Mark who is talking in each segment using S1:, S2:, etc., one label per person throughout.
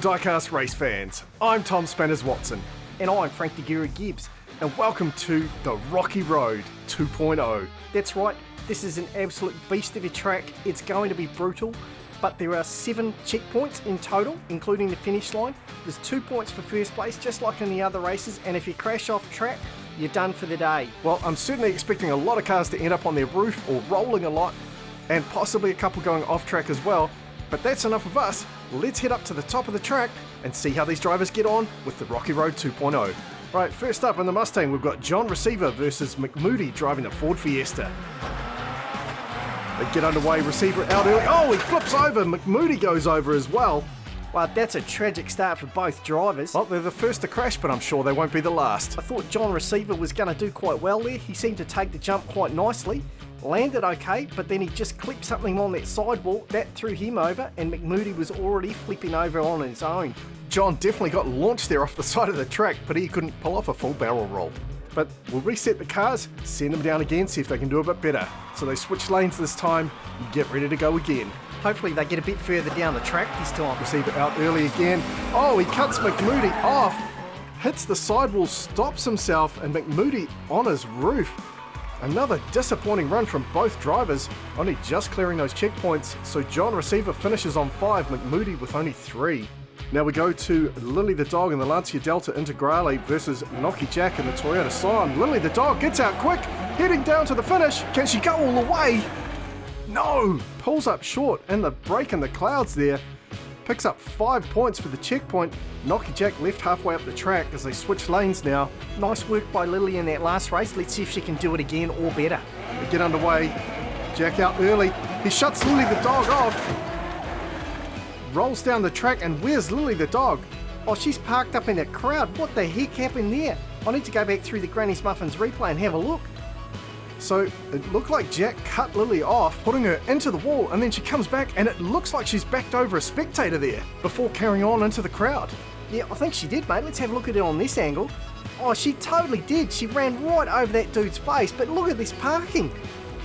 S1: Diecast race fans, I'm Tom Spanners-Watson.
S2: And I'm Frank DeGura Gibbs.
S1: And welcome to the Rocky Road 2.0.
S2: That's right, this is an absolute beast of a track. It's going to be brutal, but there are 7 checkpoints in total, including the finish line. There's 2 points for first place, just like in the other races, and if you crash off track, you're done for the day.
S1: Well, I'm certainly expecting a lot of cars to end up on their roof or rolling a lot, and possibly a couple going off track as well. But that's enough of us. Let's head up to the top of the track and see how these drivers get on with the Rocky Road 2.0. Right, first up in the Mustang, we've got John Receiver versus McMoody driving the Ford Fiesta. They get underway, Receiver out early. Oh, he flips over. McMoody goes over as well.
S2: Well, that's a tragic start for both drivers.
S1: Well, they're the first to crash, but I'm sure they won't be the last.
S2: I thought John Receiver was going to do quite well there. He seemed to take the jump quite nicely. Landed okay, but then he just clipped something on that sidewall. That threw him over, and McMoody was already flipping over on his own.
S1: John definitely got launched there off the side of the track, but he couldn't pull off a full barrel roll. But we'll reset the cars, send them down again, see if they can do a bit better. So they switch lanes this time, get ready to go again.
S2: Hopefully they get a bit further down the track this time.
S1: Receiver out early again. Oh, he cuts McMoody off, hits the sidewall, stops himself, and McMoody on his roof. Another disappointing run from both drivers, only just clearing those checkpoints, so John Receiver finishes on 5, McMoody with only 3. Now we go to Lily the Dog in the Lancia Delta Integrale versus Nocky Jack in the Toyota Scion. Lily the Dog gets out quick, heading down to the finish. Can she go all the way? No! Pulls up short, and the break in the clouds there. Picks up 5 points for the checkpoint. Nocky Jack left halfway up the track as they switch lanes now.
S2: Nice work by Lily in that last race. Let's see if she can do it again or better.
S1: They get underway. Jack out early. He shuts Lily the Dog off. Rolls down the track, and where's Lily the Dog?
S2: Oh, she's parked up in the crowd. What the heck happened there? I need to go back through the Granny's Muffins replay and have a look.
S1: So it looked like Jack cut Lily off, putting her into the wall, and then she comes back and it looks like she's backed over a spectator there before carrying on into the crowd.
S2: Yeah, I think she did, mate. Let's have a look at it on this angle. Oh, she totally did. She ran right over that dude's face, but look at this parking.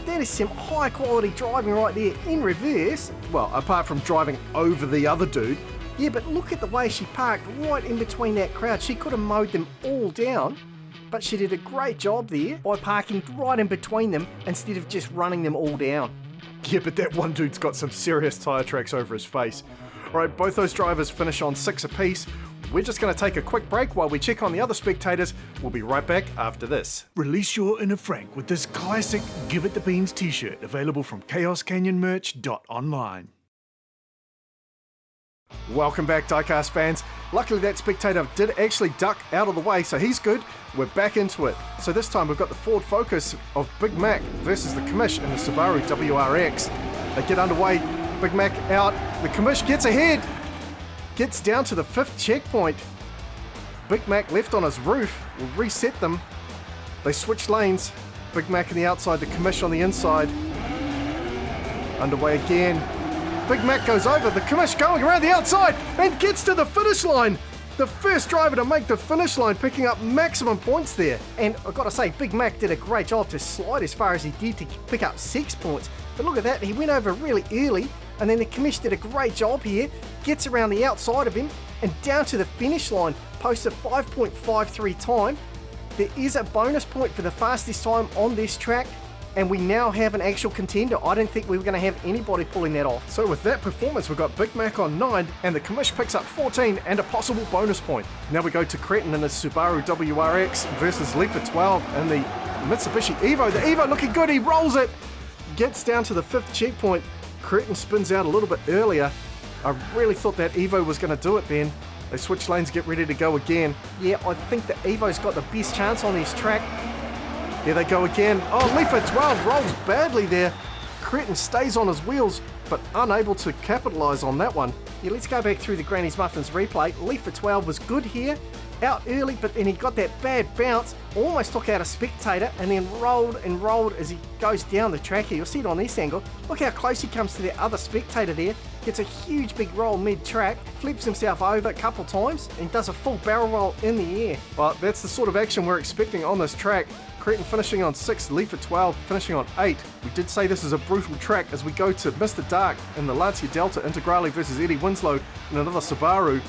S2: That is some high quality driving right there in reverse.
S1: Well, apart from driving over the other dude.
S2: Yeah, but look at the way she parked right in between that crowd. She could have mowed them all down. But she did a great job there by parking right in between them instead of just running them all down.
S1: Yeah, but that one dude's got some serious tyre tracks over his face. Alright, both those drivers finish on 6 apiece. We're just going to take a quick break while we check on the other spectators. We'll be right back after this.
S3: Release your inner Frank with this classic Give It the Beans t-shirt available from chaoscanyonmerch.online.
S1: Welcome back, Diecast fans. Luckily that spectator did actually duck out of the way, so he's good. We're back into it. So this time we've got the Ford Focus of Big Mac versus the Commish in the Subaru WRX. They get underway, Big Mac out, the Commish gets ahead, gets down to the 5th checkpoint. Big Mac left on his roof, will reset them. They switch lanes, Big Mac on the outside, the Commish on the inside. Underway again. Big Mac goes over, the Commish going around the outside and gets to the finish line. The first driver to make the finish line, picking up maximum points there.
S2: And I've got to say, Big Mac did a great job to slide as far as he did to pick up 6 points. But look at that, he went over really early, and then the Commish did a great job here, gets around the outside of him, and down to the finish line, posts a 5.53 time. There is a bonus point for the fastest time on this track, and we now have an actual contender. I didn't think we were going to have anybody pulling that off.
S1: So with that performance, we've got Big Mac on 9, and the Commish picks up 14 and a possible bonus point. Now we go to Cretin in the Subaru WRX versus Leaper 12 in the Mitsubishi Evo. The Evo looking good, he rolls it, gets down to the 5th checkpoint. Cretin spins out a little bit earlier. I really thought that Evo was going to do it then. They switch lanes, get ready to go again.
S2: Yeah, I think the Evo's got the best chance on this track.
S1: Here they go again. Oh, Leaper 12 rolls badly there. Cretin stays on his wheels, but unable to capitalise on that one.
S2: Yeah, let's go back through the Granny's Muffins replay. Leaper 12 was good here, out early, but then he got that bad bounce, almost took out a spectator, and then rolled and rolled as he goes down the track here. You'll see it on this angle. Look how close he comes to the other spectator there. Gets a huge big roll mid-track, flips himself over a couple times, and does a full barrel roll in the air.
S1: Well, that's the sort of action we're expecting on this track. Cretin finishing on 6, Leaper 12 finishing on 8. We did say this is a brutal track as we go to Mr. Dark in the Lancia Delta Integrale versus Eddie Winslow in another Subaru.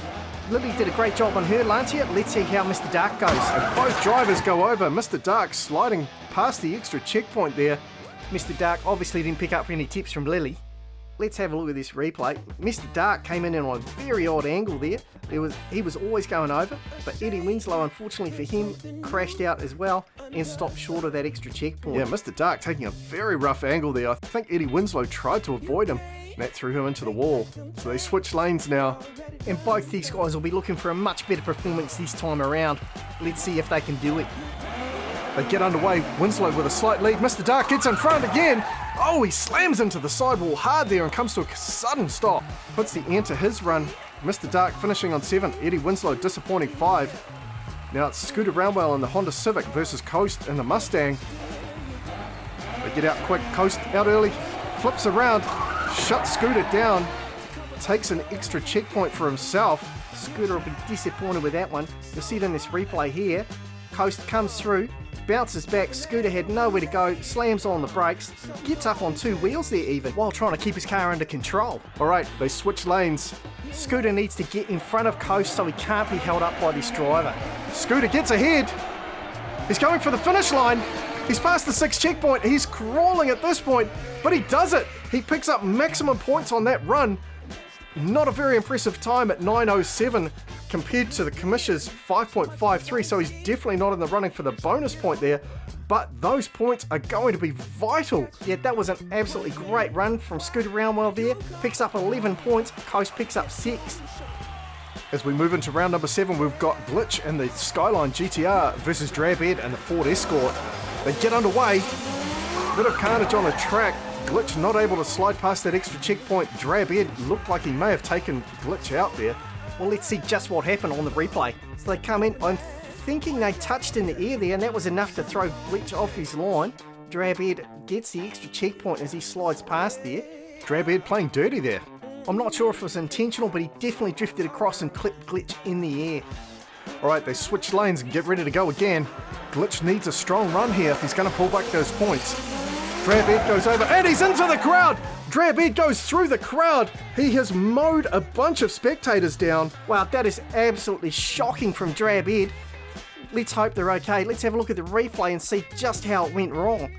S2: Lily did a great job on her Lancia. Let's see how Mr. Dark goes.
S1: And both drivers go over. Mr. Dark sliding past the extra checkpoint there.
S2: Mr. Dark obviously didn't pick up any tips from Lily. Let's have a look at this replay. Mr. Dark came in on a very odd angle there. He was always going over, but Eddie Winslow, unfortunately for him, crashed out as well and stopped short of that extra checkpoint.
S1: Yeah, Mr. Dark taking a very rough angle there. I think Eddie Winslow tried to avoid him. That threw him into the wall. So they switch lanes now.
S2: And both these guys will be looking for a much better performance this time around. Let's see if they can do it.
S1: They get underway. Winslow with a slight lead. Mr. Dark gets in front again. Oh, he slams into the sidewall hard there and comes to a sudden stop. Puts the end to his run. Mr. Dark finishing on 7. Eddie Winslow disappointing 5. Now it's Scooter Rounduel in the Honda Civic versus Coast in the Mustang. They get out quick. Coast out early. Flips around. Shuts Scooter down. Takes an extra checkpoint for himself.
S2: Scooter will be disappointed with that one. You'll see it in this replay here. Coast comes through, bounces back. Scooter had nowhere to go, slams on the brakes, gets up on 2 wheels there even, while trying to keep his car under control.
S1: Alright, they switch lanes.
S2: Scooter needs to get in front of Coast so he can't be held up by this driver.
S1: Scooter gets ahead. He's going for the finish line. He's past the 6th checkpoint. He's crawling at this point, but he does it. He picks up maximum points on that run. Not a very impressive time at 9:07 compared to the Commission's 5.53, so he's definitely not in the running for the bonus point there, but those points are going to be vital.
S2: Yeah, that was an absolutely great run from Scooter Rounduel there. Picks up 11 points, Coast picks up 6.
S1: As we move into round number 7, we've got Glitch and the Skyline GTR versus Drabhead and the Ford Escort. They get underway. Bit of carnage on the track. Glitch not able to slide past that extra checkpoint. Drabhead looked like he may have taken Glitch out there.
S2: Well, let's see just what happened on the replay. So they come in, I'm thinking they touched in the air there, and that was enough to throw Glitch off his line. Drabhead gets the extra checkpoint as he slides past there.
S1: Drabhead playing dirty there.
S2: I'm not sure if it was intentional, but he definitely drifted across and clipped Glitch in the air.
S1: Alright, they switch lanes and get ready to go again. Glitch needs a strong run here if he's going to pull back those points. Drabhead goes over, and he's into the crowd! Drabhead goes through the crowd! He has mowed a bunch of spectators down.
S2: Wow, that is absolutely shocking from Drabhead. Let's hope they're okay. Let's have a look at the replay and see just how it went wrong.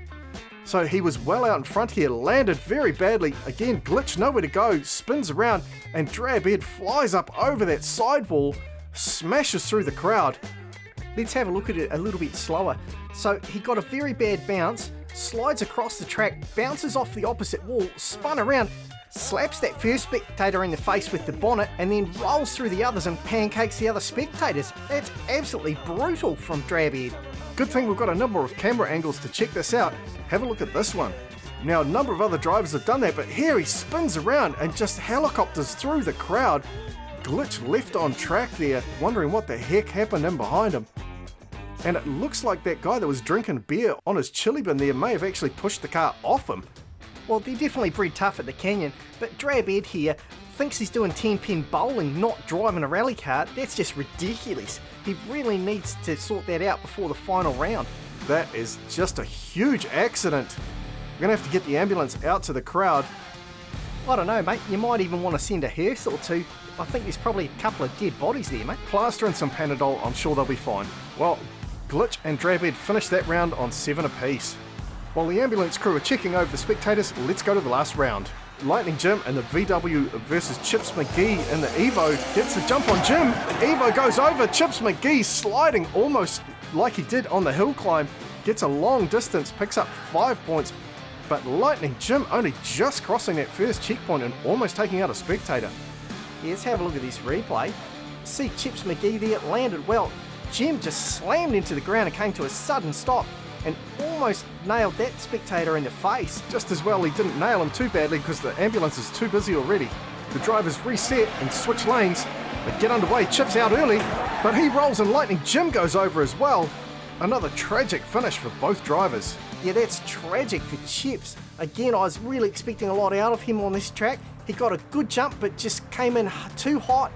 S1: So he was well out in front here, landed very badly. Again, Glitch nowhere to go, spins around, and Drabhead flies up over that sidewall, smashes through the crowd.
S2: Let's have a look at it a little bit slower. So he got a very bad bounce, slides across the track, bounces off the opposite wall, spun around, slaps that first spectator in the face with the bonnet, and then rolls through the others and pancakes the other spectators. That's absolutely brutal from Drabhead.
S1: Good thing we've got a number of camera angles to check this out. Have a look at this one. Now, a number of other drivers have done that, but here he spins around and just helicopters through the crowd. Glitch left on track there, wondering what the heck happened in behind him. And it looks like that guy that was drinking beer on his chili bin there may have actually pushed the car off him.
S2: Well, they're definitely pretty tough at the canyon, but Drabhead here thinks he's doing 10-pin bowling, not driving a rally car. That's just ridiculous. He really needs to sort that out before the final round.
S1: That is just a huge accident. We're going to have to get the ambulance out to the crowd.
S2: I don't know, mate. You might even want to send a hearse or two. I think there's probably a couple of dead bodies there, mate.
S1: Plaster and some Panadol, I'm sure they'll be fine. Well, Glitch and Drabhead finished that round on 7 apiece. While the ambulance crew are checking over the spectators, let's go to the last round. Lightning Jim and the VW versus Chips McGee in the Evo gets the jump on Jim. Evo goes over, Chips McGee sliding almost like he did on the hill climb, gets a long distance, picks up 5 points, but Lightning Jim only just crossing that first checkpoint and almost taking out a spectator.
S2: Yeah, let's have a look at this replay. See Chips McGee there, landed well. Jim just slammed into the ground and came to a sudden stop and almost nailed that spectator in the face.
S1: Just as well he didn't nail him too badly because the ambulance is too busy already. The drivers reset and switch lanes. They get underway, Chips out early, but he rolls and Lightning Jim goes over as well. Another tragic finish for both drivers.
S2: Yeah, that's tragic for Chips. Again, I was really expecting a lot out of him on this track. He got a good jump but just came in too hot,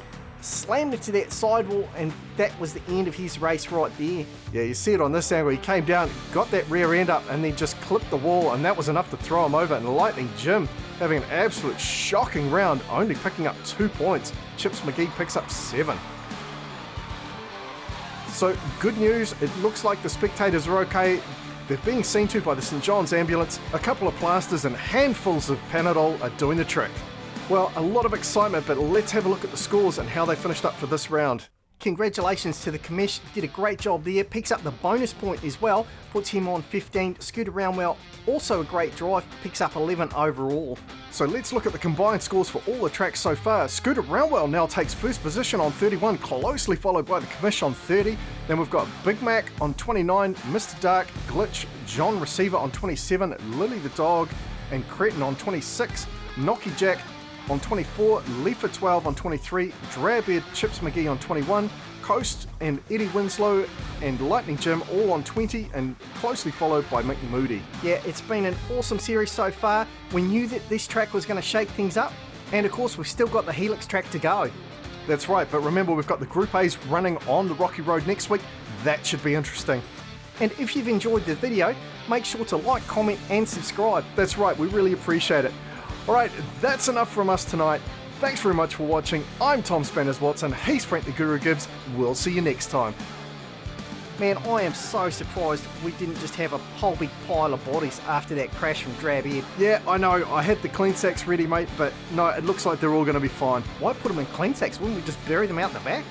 S2: slammed into that sidewall, and that was the end of his race right there.
S1: Yeah, you see it on this angle. He came down, got that rear end up, and then just clipped the wall, and that was enough to throw him over. And Lightning Jim having an absolute shocking round, only picking up 2 points. Chips McGee picks up 7. So good news, it looks like the spectators are okay. They're being seen to by the St. John's ambulance. A couple of plasters and handfuls of Panadol are doing the trick. Well, a lot of excitement, but let's have a look at the scores and how they finished up for this round.
S2: Congratulations to the commish, did a great job there, picks up the bonus point as well, puts him on 15. Scooter Rounduel, also a great drive, picks up 11 overall.
S1: So let's look at the combined scores for all the tracks so far. Scooter Rounduel now takes first position on 31, closely followed by the commish on 30. Then we've got Big Mac on 29, Mr. Dark, Glitch, John Receiver on 27, Lily the Dog, and Cretin on 26, Nocky Jack on 24, Leafer 12 on 23, Drabbeard, Chips McGee on 21, Coast and Eddie Winslow and Lightning Jim all on 20, and closely followed by Mick Moody.
S2: Yeah, it's been an awesome series so far. We knew that this track was going to shake things up, and of course we've still got the Helix track to go.
S1: That's right, but remember we've got the Group A's running on the Rocky Road next week. That should be interesting.
S2: And if you've enjoyed the video, make sure to like, comment and subscribe.
S1: That's right, we really appreciate it. Alright, that's enough from us tonight. Thanks very much for watching. I'm Tom Spanners Watson, he's Frank the Guru Gibbs. We'll see you next time.
S2: Man, I am so surprised we didn't just have a whole big pile of bodies after that crash from Drabbeard.
S1: Yeah, I know, I had the clean sacks ready, mate, but no, it looks like they're all going to be fine.
S2: Why put them in clean sacks? Wouldn't we just bury them out in the back?